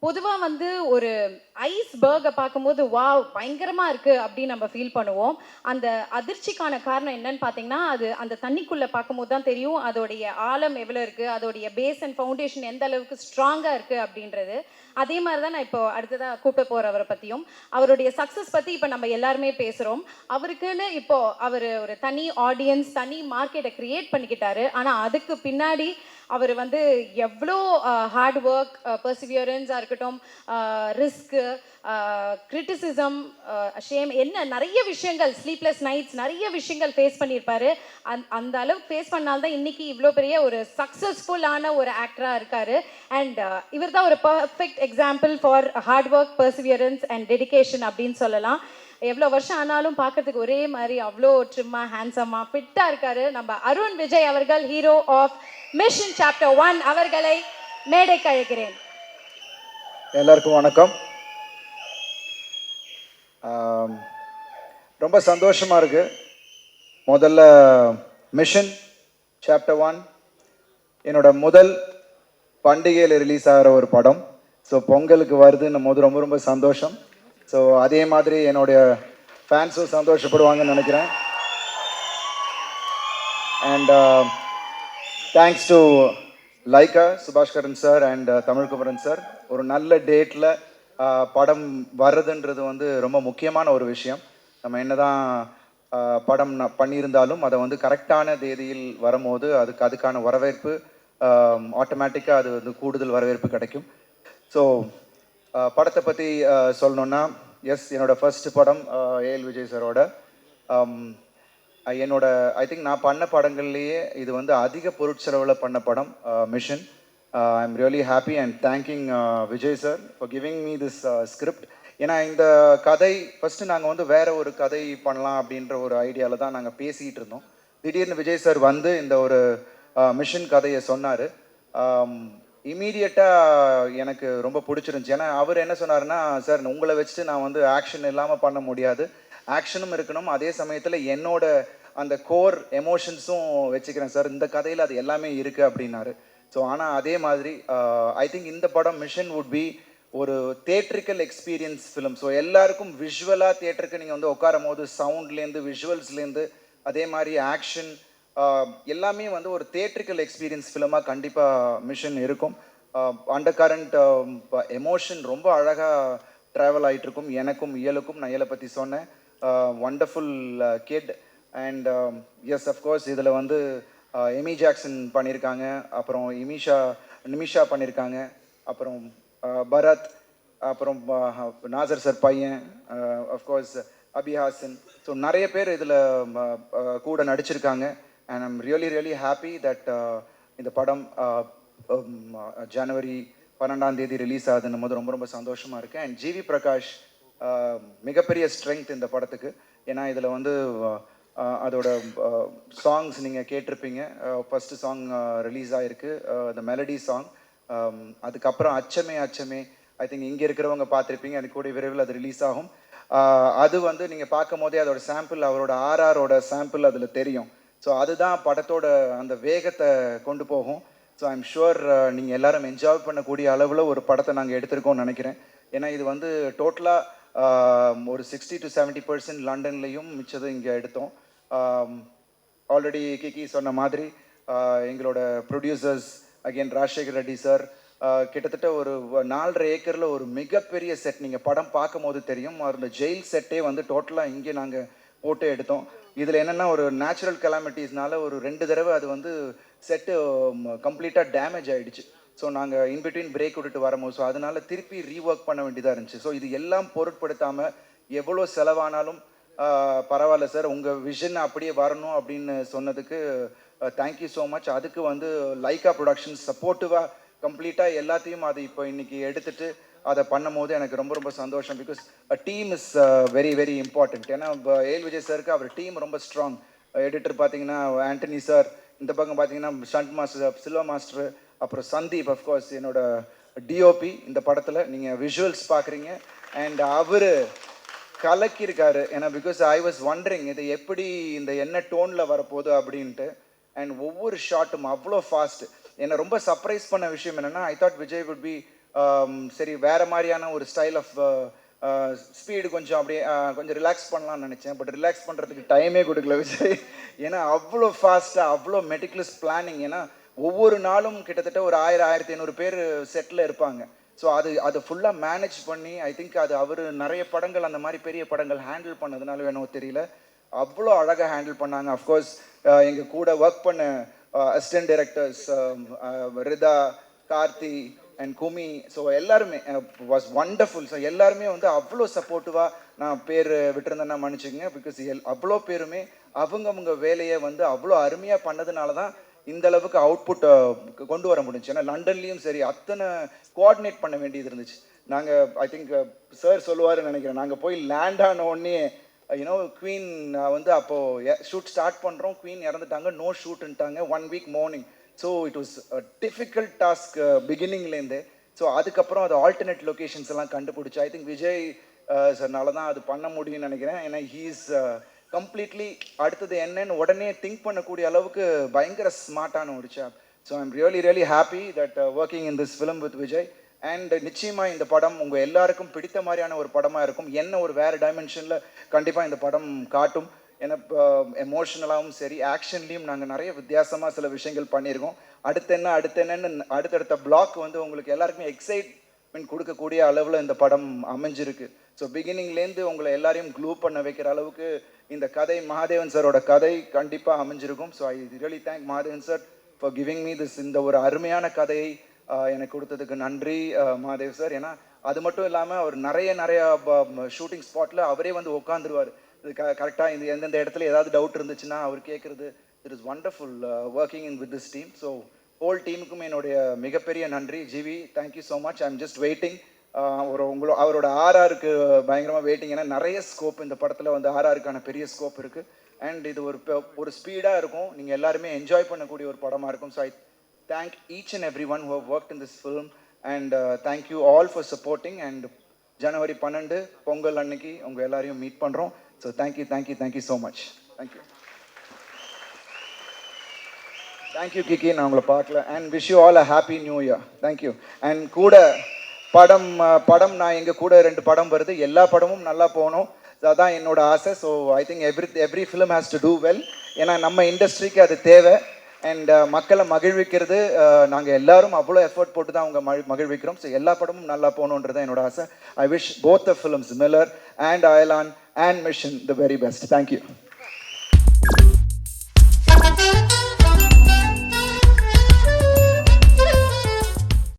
பொதுவா வந்து ஒரு ஐஸ் பர்கை பார்க்கும்போது வாவ் பயங்கரமா இருக்கு அப்படின்னு நம்ம ஃபீல் பண்ணுவோம். அந்த அதிர்ச்சிக்கான காரணம் என்னன்னு பார்த்தீங்கன்னா, அது அந்த தண்ணிக்குள்ள பார்க்கும்போது தான் தெரியும் அதோடைய ஆழம் எவ்வளோ இருக்கு, அதோடைய பேஸ் அண்ட் ஃபவுண்டேஷன் எந்த அளவுக்கு ஸ்ட்ராங்கா இருக்கு அப்படின்றது. அதே மாதிரி தான் நான் இப்போ அடுத்ததா கூப்பிட போறவரை பத்தியும், அவருடைய சக்சஸ் பத்தி இப்போ நம்ம எல்லாருமே பேசுறோம். அவருக்குன்னு இப்போ அவர் ஒரு தனி ஆடியன்ஸ், தனி மார்க்கெட்டை கிரியேட் பண்ணிக்கிட்டாரு. ஆனா அதுக்கு பின்னாடி அவர் வந்து எவ்வளோ ஹார்ட் ஒர்க், பெர்சிவியரன்ஸாக இருக்கட்டும், ரிஸ்க்கு, கிரிட்டிசிசம், ஷேம், என்ன நிறைய விஷயங்கள், ஸ்லீப்லெஸ் நைட்ஸ், நிறைய விஷயங்கள் ஃபேஸ் பண்ணியிருப்பாரு. அந்த அளவுக்கு ஃபேஸ் பண்ணால்தான் இன்னைக்கு இவ்வளோ பெரிய ஒரு சக்ஸஸ்ஃபுல்லான ஒரு ஆக்டராக இருக்காரு. அண்ட் இவர் தான் ஒரு perfect example for hard work, perseverance and dedication அப்படின்னு சொல்லலாம். எவ்வளோ வருஷம் ஆனாலும் பார்க்கறதுக்கு ஒரே மாதிரி அவ்வளோ ட்ரிம்மாக, ஹேண்ட்ஸமாக, ஃபிட்டாக இருக்காரு நம்ம அருண் விஜய் அவர்கள், ஹீரோ ஆஃப் மிஷன் சாப்டர் 1 அவர்களை மேடைக்கு அழைக்கிறேன். எல்லாருக்கும் வணக்கம். ரொம்ப சந்தோஷமாக இருக்குது. முதல்ல மிஷன் சாப்டர் 1 என்னோட முதல் பண்டிகையில் ரிலீஸ் ஆகிற ஒரு படம். ஸோ பொங்கலுக்கு வருதுன்னும் போது ரொம்ப ரொம்ப சந்தோஷம். ஸோ அதே மாதிரி என்னுடைய ஃபேன்ஸும் சந்தோஷப்படுவாங்கன்னு நினைக்கிறேன். And thanks to Lyca, Subaskaran sir and Tamilkumaran sir. ஒரு நல்ல டேட்டில் படம் வர்றதுன்றது வந்து ரொம்ப முக்கியமான ஒரு விஷயம். நம்ம என்னதான் படம் பண்ணியிருந்தாலும் அதை வந்து கரெக்டான தேதியில் வரும்போது அதுக்கான வரவேற்பு ஆட்டோமேட்டிக்காக அது வந்து கூடுதல் வரவேற்பு கிடைக்கும். ஸோ படத்தை பற்றி சொல்லணுன்னா, எஸ், என்னோடய ஃபர்ஸ்ட் படம் ஏஎல் விஜய் சாரோட. என்னோட ஐ திங்க் நான் பண்ண படங்கள்லேயே இது வந்து அதிக பொருட்செலவில் பண்ண படம் mission. I am really happy and thanking Vijay sir for giving me this script. ஏன்னா இந்த கதை ஃபஸ்ட்டு நாங்கள் வந்து வேறு ஒரு கதை பண்ணலாம் அப்படின்ற ஒரு ஐடியாவில் தான் நாங்கள் பேசிகிட்டு இருந்தோம். திடீர்னு விஜய் சார் வந்து இந்த ஒரு மிஷன் கதையை சொன்னார். இமீடியட்டாக எனக்கு ரொம்ப பிடிச்சிருந்துச்சி. ஏன்னா அவர் என்ன சொன்னார்னா, சார் உங்களை வச்சுட்டு நான் வந்து ஆக்ஷன் இல்லாமல் பண்ண முடியாது, ஆக்ஷனும் இருக்கணும், அதே சமயத்தில் என்னோட அந்த கோர் எமோஷன்ஸும் வச்சுக்கிறேன் சார், இந்த கதையில் அது எல்லாமே இருக்குது அப்படின்னாரு. ஸோ ஆனால் அதே மாதிரி ஐ திங்க் இந்த படம் மிஷன் வுட் பி ஒரு தியேட்ரிக்கல் எக்ஸ்பீரியன்ஸ் ஃபிலிம். ஸோ எல்லாருக்கும் விஷுவலாக தியேட்டருக்கு நீங்கள் வந்து உட்காரும் போது சவுண்ட்லேருந்து விஷுவல்ஸ்லேருந்து அதே மாதிரி ஆக்ஷன் எல்லாமே வந்து ஒரு தியேட்ரிக்கல் எக்ஸ்பீரியன்ஸ் ஃபிலிமாக கண்டிப்பாக மிஷன் இருக்கும். அண்டர் கரண்ட் எமோஷன் ரொம்ப அழகாக ட்ராவல் ஆகிட்டுருக்கும். எனக்கும் இயலுக்கும், நான் இயலை பற்றி சொன்னேன், wonderful kid. And yes, of course இதில் வந்து எமி ஜாக்சன் பண்ணியிருக்காங்க, அப்புறம் நிமிஷா பண்ணியிருக்காங்க, அப்புறம் பரத், அப்புறம் நாசர் சார் பையன், அஃப்கோர்ஸ் அபிஹாசன். ஸோ நிறைய பேர் இதில் கூட நடிச்சிருக்காங்க. And I'm really happy that இந்த படம் ஜனவரி 12 ரிலீஸ் ஆகுதுன்னும் போது ரொம்ப ரொம்ப சந்தோஷமாக இருக்குது. அண்ட் ஜிவி பிரகாஷ் மிகப்பெரிய ஸ்ட்ரென்த் இந்த படத்துக்கு. ஏன்னா இதில் வந்து அதோட சாங்ஸ் நீங்கள் கேட்டிருப்பீங்க. ஃபஸ்ட்டு சாங் ரிலீஸ் ஆகிருக்கு, த மெலடி சாங். அதுக்கப்புறம் அச்சமே அச்சமே ஐ திங்க் இங்கே இருக்கிறவங்க பார்த்துருப்பீங்க, அது கூட விரைவில் அது ரிலீஸ் ஆகும். அது வந்து நீங்கள் பார்க்கும் போதே அதோட சாம்பிள், அவரோட ஆர்ஆரோட சாம்பிள் அதில் தெரியும். ஸோ அதுதான் படத்தோட அந்த வேகத்தை கொண்டு போகும். ஸோ ஐம் ஷுவர் நீங்கள் எல்லாரும் என்ஜாய் பண்ணக்கூடிய அளவில் ஒரு படத்தை நாங்கள் எடுத்திருக்கோம்னு நினைக்கிறேன். ஏன்னா இது வந்து டோட்டலாக ஒரு 60 to 70% லண்டன்லேயும் மிச்சது இங்கே எடுத்தோம். ஆல்ரெடி கிக்கி சொன்ன மாதிரி எங்களோட producers again Rajasekhar Reddy sir கிட்டத்தட்ட ஒரு 4.5 ஏக்கரில் ஒரு மிகப்பெரிய செட், நீங்கள் படம் பார்க்கும் போது தெரியும். அந்த ஜெயில் செட்டே வந்து டோட்டலாக இங்கே நாங்கள் போட்டு எடுத்தோம். இதில் என்னென்னா ஒரு நேச்சுரல் கெலாமிட்டிஸ்னால ஒரு 2 தடவை அது வந்து செட்டு கம்ப்ளீட்டாக டேமேஜ் ஆகிடுச்சு. ஸோ நாங்கள் இன்பிட்வீன் பிரேக் விட்டுட்டு வரும்போது ஸோ அதனால் திருப்பி ரீஒர்க் பண்ண வேண்டியதாக இருந்துச்சு. ஸோ இது எல்லாம் பொருட்படுத்தாமல் எவ்வளோ செலவானாலும் பரவாயில்ல சார், உங்கள் விஷன் அப்படியே வரணும் அப்படின்னு சொன்னதுக்கு தேங்க்யூ ஸோ மச். அதுக்கு வந்து லைகா ப்ரொடக்ஷன்ஸ் சப்போர்ட்டிவாக கம்ப்ளீட்டாக எல்லாத்தையும் அது இப்போ இன்றைக்கி எடுத்துகிட்டு அதை பண்ணும் போது எனக்கு ரொம்ப ரொம்ப சந்தோஷம். Because team is very important. ஏன்னா ஏஎல் விஜய் சாருக்கு அவர் டீம் ரொம்ப ஸ்ட்ராங். எடிட்டர் பார்த்தீங்கன்னா ஆண்டனி சார், இந்த பக்கம் பார்த்தீங்கன்னா ஸ்டண்ட் மாஸ்டர் சில்வா மாஸ்டர், அப்புறம் சந்தீப், அஃப்கோர்ஸ் என்னோட டிஓபி இந்த படத்தில் நீங்கள் விஷுவல்ஸ் பார்க்குறீங்க. அண்ட் அவர் கலக்கியிருக்காரு. ஏன்னா பிகாஸ் ஐ வாஸ் வண்டரிங் இது எப்படி இந்த என்ன டோனில் வரப்போகுது அப்படின்ட்டு. அண்ட் ஒவ்வொரு ஷாட்டும் அவ்வளோ ஃபாஸ்ட். என்னை ரொம்ப சர்ப்ரைஸ் பண்ண விஷயம் என்னென்னா, I thought Vijay would be சரி வேறு மாதிரியான ஒரு ஸ்டைல் ஆஃப் ஸ்பீடு கொஞ்சம் அப்படியே கொஞ்சம் ரிலாக்ஸ் பண்ணலாம்னு நினச்சேன். பட் ரிலாக்ஸ் பண்ணுறதுக்கு டைமே கொடுக்கல விஜய். ஏன்னா அவ்வளோ ஃபாஸ்ட்டாக அவ்வளோ மெட்டிகுலஸ் பிளானிங். ஏன்னா ஒவ்வொரு நாளும் கிட்டத்தட்ட ஒரு 1000-1500 பேர் செட்டில் இருப்பாங்க. ஸோ அதை ஃபுல்லாக மேனேஜ் பண்ணி ஐ திங்க் அது அவர் நிறைய படங்கள் அந்த மாதிரி பெரிய படங்கள் ஹேண்டில் பண்ணதுனால வேணும் தெரியல, அவ்வளோ அழகாக ஹேண்டில் பண்ணாங்க. அஃப்கோர்ஸ் எங்கள் கூட ஒர்க் பண்ண assistant directors Ritha, Karthi and Kumi, so எல்லாருமே வாஸ் வண்டர்ஃபுல். ஸோ எல்லாருமே வந்து அவ்வளோ சப்போர்ட்டிவாக, நான் பேர் விட்டுருந்தேன்னா மன்னிச்சுங்க, பிகாஸ் அவ்வளோ பேருமே அவங்க வேலையை வந்து அவ்வளோ அருமையாக பண்ணதுனால தான் இந்த அளவுக்கு அவுட்புட் கொண்டு வர முடிஞ்சு. ஏன்னா லண்டன்லேயும் சரி அத்தனை கோஆர்டினேட் பண்ண வேண்டியது இருந்துச்சு. நாங்கள் ஐ திங்க் சார் சொல்லுவாருன்னு நினைக்கிறேன், நாங்கள் போய் லேண்ட் ஆன உடனே யூனோ குவீன் வந்து அப்போது ஷூட் ஸ்டார்ட் பண்ணுறோம், குவீன் இறந்துட்டாங்க, நோ ஷூட்டுன்ட்டாங்க 1 week morning. So it was difficult task பிகினிங்லேருந்தே. ஸோ அதுக்கப்புறம் அது ஆல்டர்னேட் லொக்கேஷன்ஸ் எல்லாம் கண்டுபிடிச்சி ஐ திங்க் விஜய் சார்னால தான் அது பண்ண முடியும்னு நினைக்கிறேன். ஏன்னா ஹீஸ் கம்ப்ளீட்லி அடுத்தது என்னன்னு உடனே திங்க் பண்ணக்கூடிய அளவுக்கு பயங்கர ஸ்மார்ட்டான ஒரு சாப். So I'm really happy that working in this film with Vijay. And நிச்சயமாக இந்த படம் உங்கள் எல்லாருக்கும் பிடித்த மாதிரியான ஒரு படமாக இருக்கும். என்ன ஒரு வேறு டைமென்ஷனில் கண்டிப்பாக இந்த படம் காட்டும். ஏன்னா எமோஷனலாகவும் சரி ஆக்ஷன்லேயும் நாங்கள் நிறைய வித்தியாசமாக சில விஷயங்கள் பண்ணியிருக்கோம். அடுத்தென்னு அடுத்தடுத்த பிளாக் வந்து உங்களுக்கு எல்லாருக்குமே எக்ஸைட்மெண்ட் கொடுக்கக்கூடிய அளவில் இந்த படம் அமைஞ்சிருக்கு. ஸோ பிகினிங்லேருந்து உங்களை எல்லாரையும் க்ளூ பண்ண வைக்கிற அளவுக்கு இந்த கதை மகாதேவன் சாரோட கதை கண்டிப்பாக அமைஞ்சிருக்கும். So I really thank Mahadevan sir for giving me this, இந்த ஒரு அருமையான கதையை எனக்கு கொடுத்ததுக்கு நன்றி மகாதேவ் சார். ஏன்னா அது மட்டும் இல்லாமல் அவர் நிறைய ஷூட்டிங் ஸ்பாட்டில் அவரே வந்து உட்காந்துருவார். இது கரெக்டாக இந்த எந்தெந்த இடத்துல ஏதாவது டவுட் இருந்துச்சுன்னா அவர் கேட்குறது. It is wonderful working in with this team. So whole டீமுக்கும் என்னுடைய மிகப்பெரிய நன்றி. GV thank you so much. I am just waiting. அவரோட ஆர்ஆருக்கு பயங்கரமாக வெயிட்டிங். ஏன்னா நிறைய ஸ்கோப் இந்த படத்தில் வந்து ஆர்ஆருக்கான பெரிய ஸ்கோப் இருக்குது. அண்ட் இது ஒரு ஸ்பீடாக இருக்கும், நீங்கள் எல்லாருமே என்ஜாய் பண்ணக்கூடிய ஒரு படமாக இருக்கும். So I thank each and everyone who have worked in this film, and thank you all for supporting. And January 12 Pongal அன்னைக்கு உங்க எல்லாரையும் மீட் பண்றோம். So thank you so much. Thank you Kiki, நான் உங்களை பார்க்கல. And wish you all a happy new year. Thank you. And கூட படம் நான் எங்க கூட 2 படம் வருது, எல்லா படமும் நல்லா போகணும், அதான் என்னோட ஆசை. So I think every film has to do well. ஏன்னா நம்ம இண்டஸ்ட்ரிக்கு அது தேவை. அண்ட் மக்களை மகிழ்விக்கிறது நாங்கள் எல்லாரும் அவ்வளோ எஃபர்ட் போட்டு தான் அவங்க மகிழ்விக்கிறோம். ஸோ எல்லா படமும் நல்லா போகணுன்றது என்னோட ஆசை. I wish both the films Miller and Ayalaan and mission the very best. Thank you.